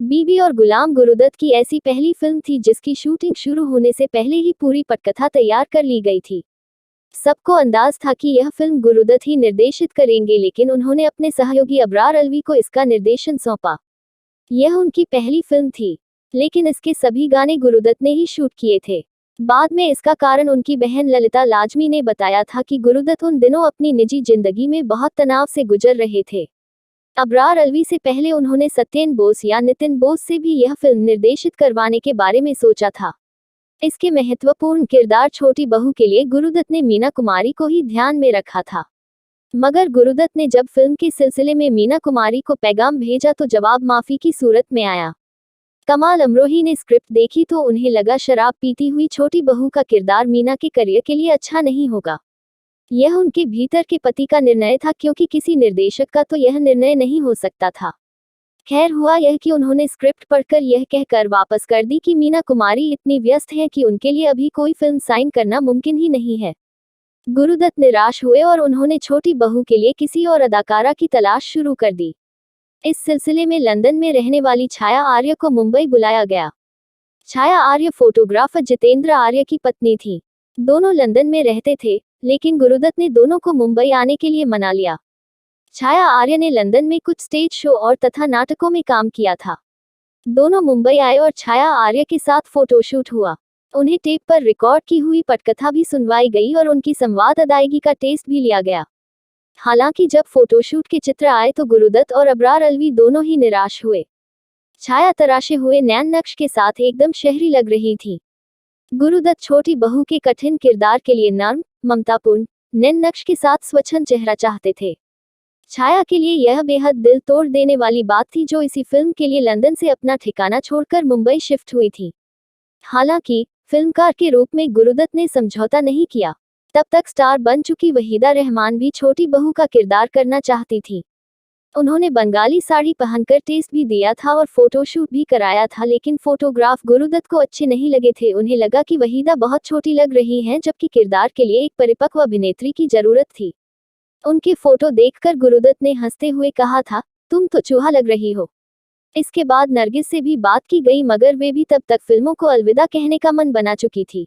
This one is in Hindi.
बीबी और गुलाम गुरुदत्त की ऐसी पहली फिल्म थी जिसकी शूटिंग शुरू होने से पहले ही पूरी पटकथा तैयार कर ली गई थी। सबको अंदाज था कि यह फिल्म गुरुदत्त ही निर्देशित करेंगे, लेकिन उन्होंने अपने सहयोगी अबरार अलवी को इसका निर्देशन सौंपा। यह उनकी पहली फिल्म थी, लेकिन इसके सभी गाने गुरुदत्त ने ही शूट किए थे। बाद में इसका कारण उनकी बहन ललिता लाजमी ने बताया था कि गुरुदत्त उन दिनों अपनी निजी जिंदगी में बहुत तनाव से गुजर रहे थे। अबरार अलवी से पहले उन्होंने सत्येन बोस या नितिन बोस से भी यह फिल्म निर्देशित करवाने के बारे में सोचा था। इसके महत्वपूर्ण किरदार छोटी बहू के लिए गुरुदत्त ने मीना कुमारी को ही ध्यान में रखा था। मगर गुरुदत्त ने जब फिल्म के सिलसिले में मीना कुमारी को पैगाम भेजा तो जवाब माफी की सूरत में आया। कमाल अमरोही ने स्क्रिप्ट देखी तो उन्हें लगा शराब पीती हुई छोटी बहू का किरदार मीना के करियर के लिए अच्छा नहीं होगा। यह उनके भीतर के पति का निर्णय था, क्योंकि किसी निर्देशक का तो यह निर्णय नहीं हो सकता था। खैर, हुआ यह कि उन्होंने स्क्रिप्ट पढ़कर यह कहकर वापस कर दी कि मीना कुमारी इतनी व्यस्त हैं कि उनके लिए अभी कोई फिल्म साइन करना मुमकिन ही नहीं है। गुरुदत्त निराश हुए और उन्होंने छोटी बहू के लिए किसी और अदाकारा की तलाश शुरू कर दी। इस सिलसिले में लंदन में रहने वाली छाया आर्य को मुंबई बुलाया गया। छाया आर्य फोटोग्राफर जितेंद्र आर्य की पत्नी थी। दोनों लंदन में रहते थे, लेकिन गुरुदत्त ने दोनों को मुंबई आने के लिए मना लिया। छाया आर्य ने लंदन में कुछ स्टेज शो और तथा नाटकों में काम किया था। दोनों मुंबई आए और छाया आर्य के साथ फोटोशूट हुआ। उन्हें टेप पर रिकॉर्ड की हुई पटकथा भी सुनवाई गई और उनकी संवाद अदायगी का टेस्ट भी लिया गया। हालांकि जब फोटोशूट के चित्र आए तो गुरुदत्त और अबरार अलवी दोनों ही निराश हुए। छाया तराशे हुए नैन नक्श के साथ एकदम शहरी लग रही थी। गुरुदत्त छोटी बहू के कठिन किरदार के लिए नर्म, ममतापूर्ण, नैन नक्श के साथ स्वच्छंद चेहरा चाहते थे। छाया के लिए यह बेहद दिल तोड़ देने वाली बात थी, जो इसी फिल्म के लिए लंदन से अपना ठिकाना छोड़कर मुंबई शिफ्ट हुई थी। हालांकि फिल्मकार के रूप में गुरुदत्त ने समझौता नहीं किया। तब तक स्टार बन चुकी वहीदा रहमान भी छोटी बहू का किरदार करना चाहती थी। उन्होंने बंगाली साड़ी पहनकर टेस्ट भी दिया था और फोटोशूट भी कराया था, लेकिन फोटोग्राफ गुरुदत्त को अच्छे नहीं लगे थे। उन्हें लगा कि वहीदा बहुत छोटी लग रही हैं, जबकि किरदार के लिए एक परिपक्व अभिनेत्री की जरूरत थी। उनके फोटो देखकर गुरुदत्त ने हंसते हुए कहा था, तुम तो चूहा लग रही हो। इसके बाद नरगिस से भी बात की गई, मगर वे भी तब तक फिल्मों को अलविदा कहने का मन बना चुकी थी।